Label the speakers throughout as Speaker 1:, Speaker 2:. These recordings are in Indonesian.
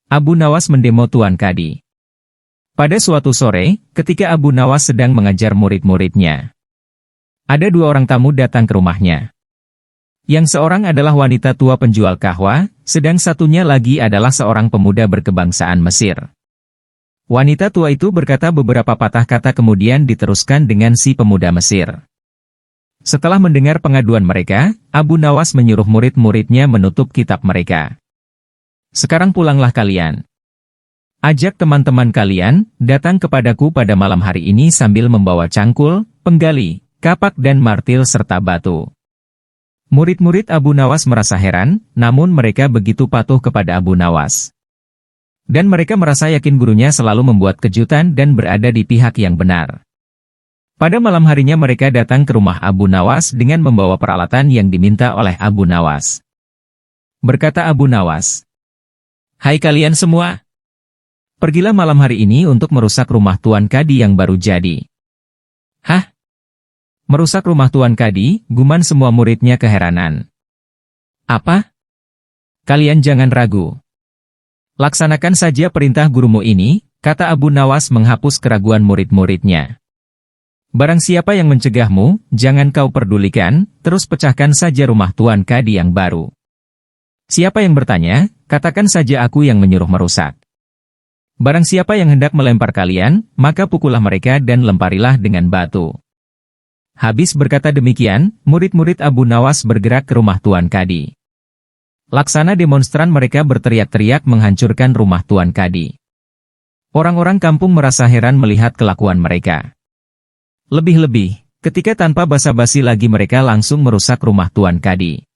Speaker 1: Abu Nawas mendemo Tuan Kadi. Pada suatu sore, ketika Abu Nawas sedang mengajar murid-muridnya, ada dua orang tamu datang ke rumahnya. Yang seorang adalah wanita tua penjual kahwa, sedang satunya lagi adalah seorang pemuda berkebangsaan Mesir. Wanita tua itu berkata beberapa patah kata kemudian diteruskan dengan si pemuda Mesir. Setelah mendengar pengaduan mereka, Abu Nawas menyuruh murid-muridnya menutup kitab mereka. Sekarang pulanglah kalian. Ajak teman-teman kalian, datang kepadaku pada malam hari ini sambil membawa cangkul, penggali, kapak dan martil serta batu. Murid-murid Abu Nawas merasa heran, namun mereka begitu patuh kepada Abu Nawas. Dan mereka merasa yakin gurunya selalu membuat kejutan dan berada di pihak yang benar. Pada malam harinya mereka datang ke rumah Abu Nawas dengan membawa peralatan yang diminta oleh Abu Nawas. Berkata Abu Nawas, "Hai kalian semua, pergilah malam hari ini untuk merusak rumah Tuan Kadi yang baru jadi." "Hah? Merusak rumah Tuan Kadi?" guman semua muridnya keheranan. "Apa? Kalian jangan ragu. Laksanakan saja perintah gurumu ini," kata Abu Nawas menghapus keraguan murid-muridnya. "Barang siapa yang mencegahmu, jangan kau perdulikan, terus pecahkan saja rumah Tuan Kadi yang baru. Siapa yang bertanya, katakan saja aku yang menyuruh merusak. Barang siapa yang hendak melempar kalian, maka pukullah mereka dan lemparilah dengan batu." Habis berkata demikian, murid-murid Abu Nawas bergerak ke rumah Tuan Kadi. Laksana demonstran mereka berteriak-teriak menghancurkan rumah Tuan Kadi. Orang-orang kampung merasa heran melihat kelakuan mereka. Lebih-lebih, ketika tanpa basa-basi lagi mereka langsung merusak rumah Tuan Kadi.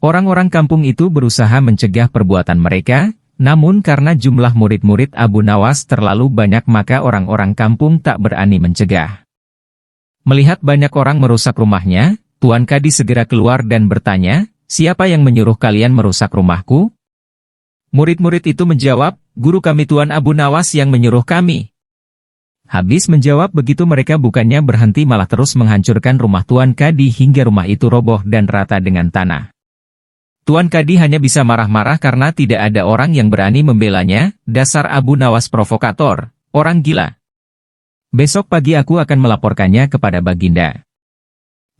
Speaker 1: Orang-orang kampung itu berusaha mencegah perbuatan mereka, namun karena jumlah murid-murid Abu Nawas terlalu banyak maka orang-orang kampung tak berani mencegah. Melihat banyak orang merusak rumahnya, Tuan Kadi segera keluar dan bertanya, "Siapa yang menyuruh kalian merusak rumahku?" Murid-murid itu menjawab, "Guru kami Tuan Abu Nawas yang menyuruh kami." Habis menjawab begitu mereka bukannya berhenti malah terus menghancurkan rumah Tuan Kadi hingga rumah itu roboh dan rata dengan tanah. Tuan Kadi hanya bisa marah-marah karena tidak ada orang yang berani membelanya, "Dasar Abu Nawas provokator, orang gila. Besok pagi aku akan melaporkannya kepada Baginda."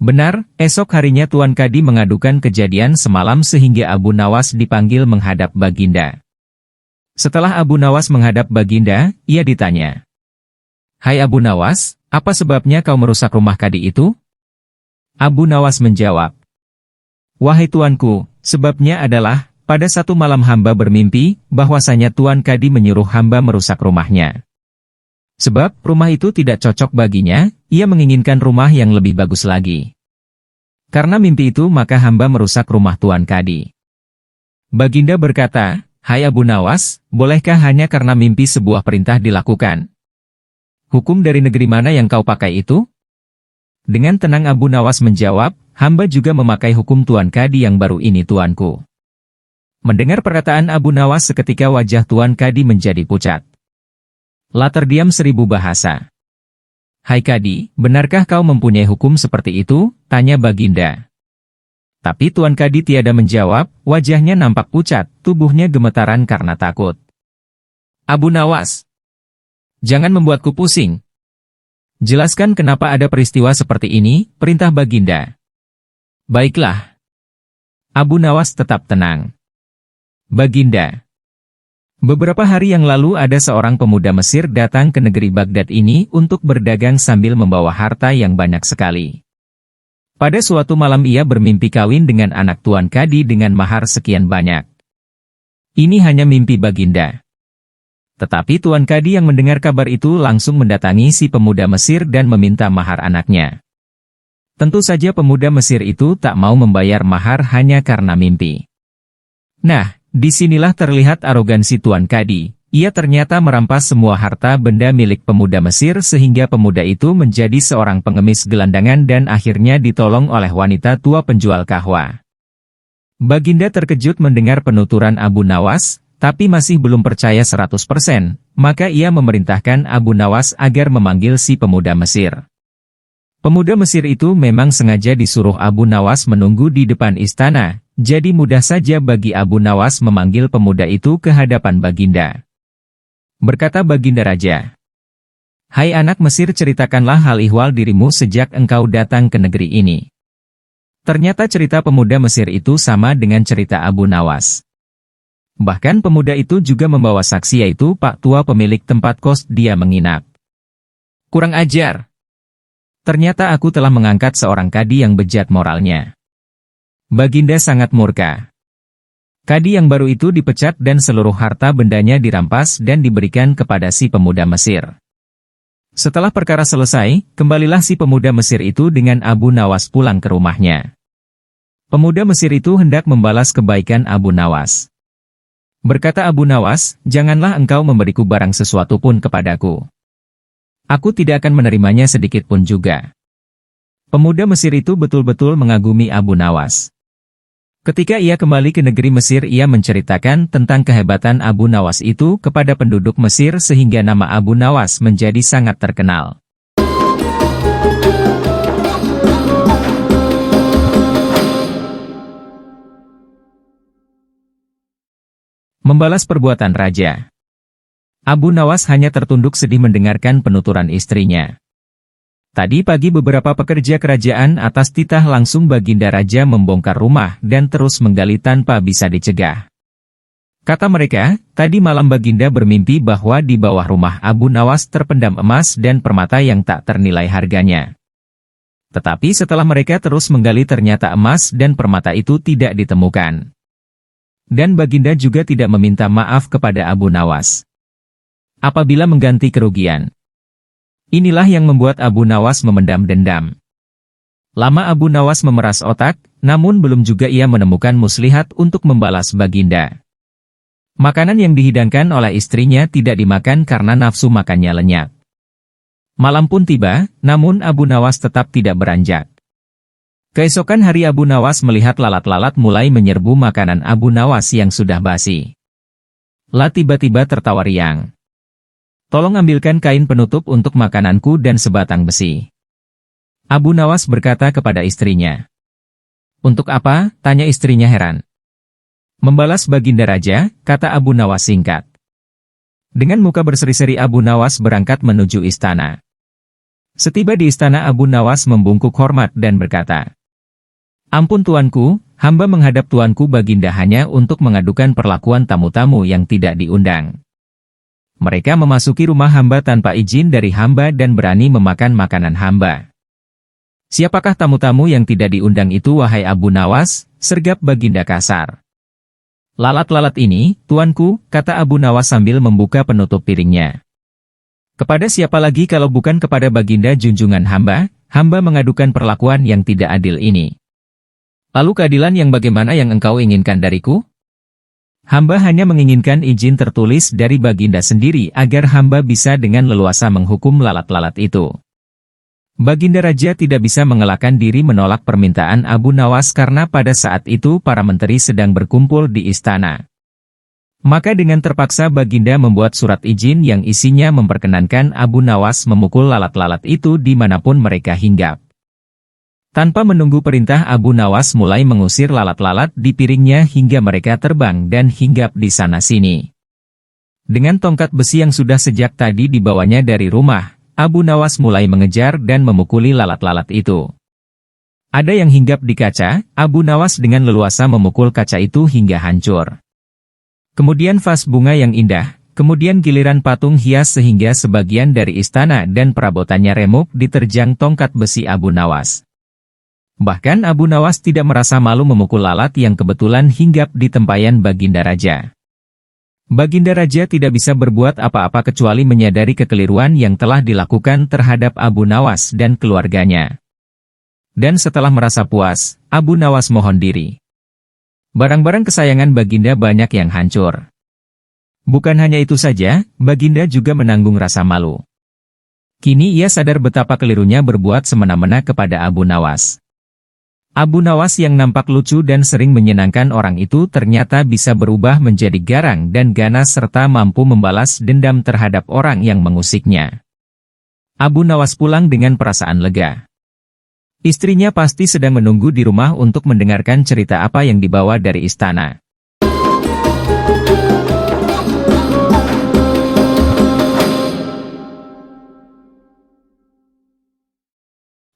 Speaker 1: Benar, esok harinya Tuan Kadi mengadukan kejadian semalam sehingga Abu Nawas dipanggil menghadap Baginda. Setelah Abu Nawas menghadap Baginda, ia ditanya, "Hai Abu Nawas, apa sebabnya kau merusak rumah Kadi itu?" Abu Nawas menjawab, "Wahai tuanku, sebabnya adalah, pada satu malam hamba bermimpi, bahwasanya Tuan Kadi menyuruh hamba merusak rumahnya. Sebab rumah itu tidak cocok baginya, ia menginginkan rumah yang lebih bagus lagi. Karena mimpi itu maka hamba merusak rumah Tuan Kadi." Baginda berkata, "Hai Abu Nawas, bolehkah hanya karena mimpi sebuah perintah dilakukan? Hukum dari negeri mana yang kau pakai itu?" Dengan tenang Abu Nawas menjawab, "Hamba juga memakai hukum Tuan Kadi yang baru ini tuanku." Mendengar perkataan Abu Nawas seketika wajah Tuan Kadi menjadi pucat. La terdiam 1000 bahasa. "Hai Kadi, benarkah kau mempunyai hukum seperti itu?" tanya Baginda. Tapi Tuan Kadi tiada menjawab, wajahnya nampak pucat, tubuhnya gemetaran karena takut. "Abu Nawas, jangan membuatku pusing. Jelaskan kenapa ada peristiwa seperti ini," perintah Baginda. "Baiklah." Abu Nawas tetap tenang. "Baginda, beberapa hari yang lalu ada seorang pemuda Mesir datang ke negeri Baghdad ini untuk berdagang sambil membawa harta yang banyak sekali. Pada suatu malam ia bermimpi kawin dengan anak Tuan Kadi dengan mahar sekian banyak. Ini hanya mimpi Baginda." Tetapi Tuan Kadi yang mendengar kabar itu langsung mendatangi si pemuda Mesir dan meminta mahar anaknya. Tentu saja pemuda Mesir itu tak mau membayar mahar hanya karena mimpi. Nah, disinilah terlihat arogansi Tuan Kadi. Ia ternyata merampas semua harta benda milik pemuda Mesir sehingga pemuda itu menjadi seorang pengemis gelandangan dan akhirnya ditolong oleh wanita tua penjual kahwa. Baginda terkejut mendengar penuturan Abu Nawas, tapi masih belum percaya 100%, maka ia memerintahkan Abu Nawas agar memanggil si pemuda Mesir. Pemuda Mesir itu memang sengaja disuruh Abu Nawas menunggu di depan istana. Jadi mudah saja bagi Abu Nawas memanggil pemuda itu ke hadapan Baginda. Berkata Baginda Raja, "Hai anak Mesir, ceritakanlah hal ihwal dirimu sejak engkau datang ke negeri ini." Ternyata cerita pemuda Mesir itu sama dengan cerita Abu Nawas. Bahkan pemuda itu juga membawa saksi, yaitu Pak Tua pemilik tempat kos dia menginap. Kurang ajar. Ternyata aku telah mengangkat seorang kadi yang bejat moralnya. Baginda sangat murka. Kadi yang baru itu dipecat dan seluruh harta bendanya dirampas dan diberikan kepada si pemuda Mesir. Setelah perkara selesai, kembalilah si pemuda Mesir itu dengan Abu Nawas pulang ke rumahnya. Pemuda Mesir itu hendak membalas kebaikan Abu Nawas. Berkata Abu Nawas, "Janganlah engkau memberiku barang sesuatu pun kepadaku. Aku tidak akan menerimanya sedikit pun juga." Pemuda Mesir itu betul-betul mengagumi Abu Nawas. Ketika ia kembali ke negeri Mesir, ia menceritakan tentang kehebatan Abu Nawas itu kepada penduduk Mesir sehingga nama Abu Nawas menjadi sangat terkenal. Membalas perbuatan raja. Abu Nawas hanya tertunduk sedih mendengarkan penuturan istrinya. Tadi pagi beberapa pekerja kerajaan atas titah langsung Baginda Raja membongkar rumah dan terus menggali tanpa bisa dicegah. Kata mereka, tadi malam Baginda bermimpi bahwa di bawah rumah Abu Nawas terpendam emas dan permata yang tak ternilai harganya. Tetapi setelah mereka terus menggali ternyata emas dan permata itu tidak ditemukan. Dan Baginda juga tidak meminta maaf kepada Abu Nawas apabila mengganti kerugian. Inilah yang membuat Abu Nawas memendam dendam. Lama Abu Nawas memeras otak, namun belum juga ia menemukan muslihat untuk membalas Baginda. Makanan yang dihidangkan oleh istrinya tidak dimakan karena nafsu makannya lenyap. Malam pun tiba, namun Abu Nawas tetap tidak beranjak. Keesokan hari Abu Nawas melihat lalat-lalat mulai menyerbu makanan Abu Nawas yang sudah basi. Lah tiba-tiba tertawa riang. "Tolong ambilkan kain penutup untuk makananku dan sebatang besi." Abu Nawas berkata kepada istrinya. "Untuk apa?" tanya istrinya heran. Membalas Baginda Raja, kata Abu Nawas singkat. Dengan muka berseri-seri Abu Nawas berangkat menuju istana. Setiba di istana Abu Nawas membungkuk hormat dan berkata, "Ampun tuanku, hamba menghadap tuanku Baginda hanya untuk mengadukan perlakuan tamu-tamu yang tidak diundang. Mereka memasuki rumah hamba tanpa izin dari hamba dan berani memakan makanan hamba." "Siapakah tamu-tamu yang tidak diundang itu wahai Abu Nawas?" sergap Baginda kasar. "Lalat-lalat ini, tuanku," kata Abu Nawas sambil membuka penutup piringnya. "Kepada siapa lagi kalau bukan kepada Baginda junjungan hamba, hamba mengadukan perlakuan yang tidak adil ini." "Lalu keadilan yang bagaimana yang engkau inginkan dariku?" "Hamba hanya menginginkan izin tertulis dari Baginda sendiri agar hamba bisa dengan leluasa menghukum lalat-lalat itu." Baginda Raja tidak bisa mengelakkan diri menolak permintaan Abu Nawas karena pada saat itu para menteri sedang berkumpul di istana. Maka dengan terpaksa Baginda membuat surat izin yang isinya memperkenankan Abu Nawas memukul lalat-lalat itu dimanapun mereka hinggap. Tanpa menunggu perintah, Abu Nawas mulai mengusir lalat-lalat di piringnya hingga mereka terbang dan hinggap di sana-sini. Dengan tongkat besi yang sudah sejak tadi dibawanya dari rumah, Abu Nawas mulai mengejar dan memukuli lalat-lalat itu. Ada yang hinggap di kaca, Abu Nawas dengan leluasa memukul kaca itu hingga hancur. Kemudian vas bunga yang indah, kemudian giliran patung hias sehingga sebagian dari istana dan perabotannya remuk diterjang tongkat besi Abu Nawas. Bahkan Abu Nawas tidak merasa malu memukul lalat yang kebetulan hinggap di tempayan Baginda Raja. Baginda Raja tidak bisa berbuat apa-apa kecuali menyadari kekeliruan yang telah dilakukan terhadap Abu Nawas dan keluarganya. Dan setelah merasa puas, Abu Nawas mohon diri. Barang-barang kesayangan Baginda banyak yang hancur. Bukan hanya itu saja, Baginda juga menanggung rasa malu. Kini ia sadar betapa kelirunya berbuat semena-mena kepada Abu Nawas. Abu Nawas yang nampak lucu dan sering menyenangkan orang itu ternyata bisa berubah menjadi garang dan ganas serta mampu membalas dendam terhadap orang yang mengusiknya. Abu Nawas pulang dengan perasaan lega. Istrinya pasti sedang menunggu di rumah untuk mendengarkan cerita apa yang dibawa dari istana.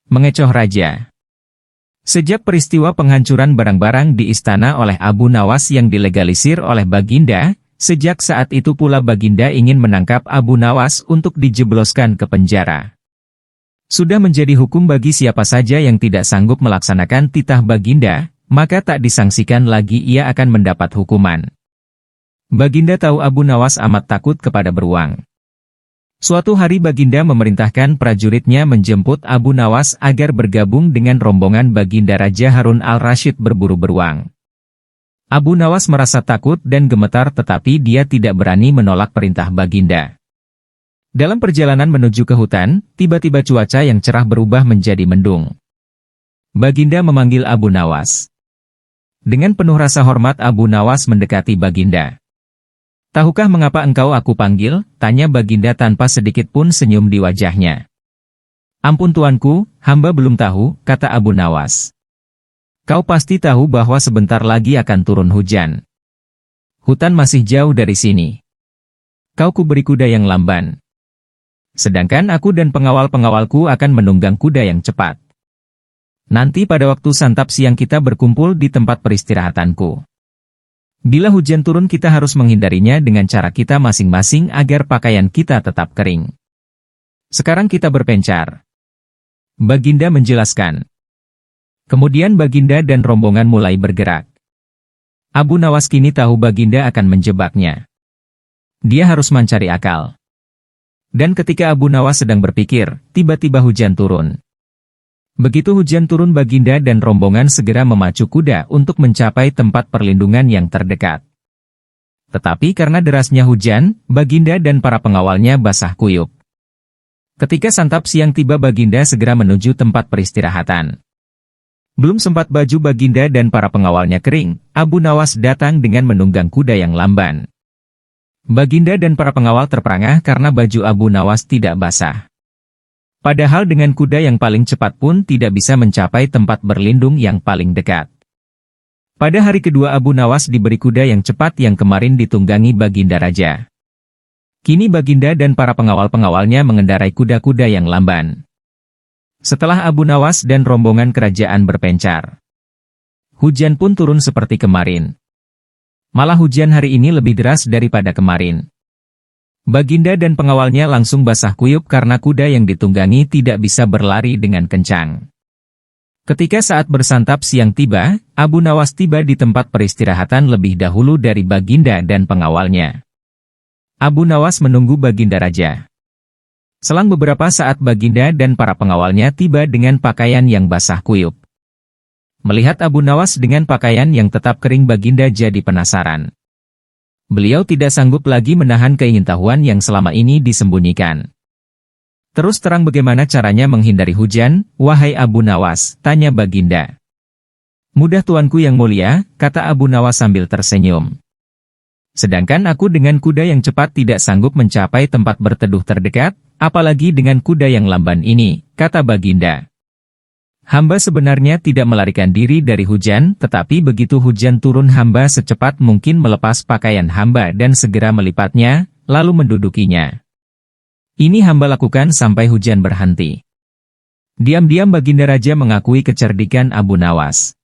Speaker 1: Mengecoh Raja. Sejak peristiwa penghancuran barang-barang di istana oleh Abu Nawas yang dilegalisir oleh Baginda, sejak saat itu pula Baginda ingin menangkap Abu Nawas untuk dijebloskan ke penjara. Sudah menjadi hukum bagi siapa saja yang tidak sanggup melaksanakan titah Baginda, maka tak disangsikan lagi ia akan mendapat hukuman. Baginda tahu Abu Nawas amat takut kepada beruang. Suatu hari Baginda memerintahkan prajuritnya menjemput Abu Nawas agar bergabung dengan rombongan Baginda Raja Harun al-Rasyid berburu beruang. Abu Nawas merasa takut dan gemetar tetapi dia tidak berani menolak perintah Baginda. Dalam perjalanan menuju ke hutan, tiba-tiba cuaca yang cerah berubah menjadi mendung. Baginda memanggil Abu Nawas. Dengan penuh rasa hormat Abu Nawas mendekati Baginda. "Tahukah mengapa engkau aku panggil?" tanya Baginda tanpa sedikit pun senyum di wajahnya. "Ampun tuanku, hamba belum tahu," kata Abu Nawas. "Kau pasti tahu bahwa sebentar lagi akan turun hujan. Hutan masih jauh dari sini. Kau kuberi kuda yang lamban. Sedangkan aku dan pengawal-pengawalku akan menunggang kuda yang cepat. Nanti pada waktu santap siang kita berkumpul di tempat peristirahatanku. Bila hujan turun kita harus menghindarinya dengan cara kita masing-masing agar pakaian kita tetap kering. Sekarang kita berpencar." Baginda menjelaskan. Kemudian Baginda dan rombongan mulai bergerak. Abu Nawas kini tahu Baginda akan menjebaknya. Dia harus mencari akal. Dan ketika Abu Nawas sedang berpikir, tiba-tiba hujan turun. Begitu hujan turun Baginda dan rombongan segera memacu kuda untuk mencapai tempat perlindungan yang terdekat. Tetapi karena derasnya hujan, Baginda dan para pengawalnya basah kuyup. Ketika santap siang tiba Baginda segera menuju tempat peristirahatan. Belum sempat baju Baginda dan para pengawalnya kering, Abu Nawas datang dengan menunggang kuda yang lamban. Baginda dan para pengawal terperangah karena baju Abu Nawas tidak basah. Padahal dengan kuda yang paling cepat pun tidak bisa mencapai tempat berlindung yang paling dekat. Pada hari kedua Abu Nawas diberi kuda yang cepat yang kemarin ditunggangi Baginda Raja. Kini Baginda dan para pengawal-pengawalnya mengendarai kuda-kuda yang lamban. Setelah Abu Nawas dan rombongan kerajaan berpencar, hujan pun turun seperti kemarin. Malah hujan hari ini lebih deras daripada kemarin. Baginda dan pengawalnya langsung basah kuyup karena kuda yang ditunggangi tidak bisa berlari dengan kencang. Ketika saat bersantap siang tiba, Abu Nawas tiba di tempat peristirahatan lebih dahulu dari Baginda dan pengawalnya. Abu Nawas menunggu Baginda Raja. Selang beberapa saat Baginda dan para pengawalnya tiba dengan pakaian yang basah kuyup. Melihat Abu Nawas dengan pakaian yang tetap kering Baginda jadi penasaran. Beliau tidak sanggup lagi menahan keingintahuan yang selama ini disembunyikan. "Terus terang bagaimana caranya menghindari hujan, wahai Abu Nawas?" tanya Baginda. "Mudah tuanku yang mulia," kata Abu Nawas sambil tersenyum. "Sedangkan aku dengan kuda yang cepat tidak sanggup mencapai tempat berteduh terdekat, apalagi dengan kuda yang lamban ini," kata Baginda. "Hamba sebenarnya tidak melarikan diri dari hujan, tetapi begitu hujan turun hamba secepat mungkin melepas pakaian hamba dan segera melipatnya, lalu mendudukinya. Ini hamba lakukan sampai hujan berhenti." Diam-diam Baginda Raja mengakui kecerdikan Abu Nawas.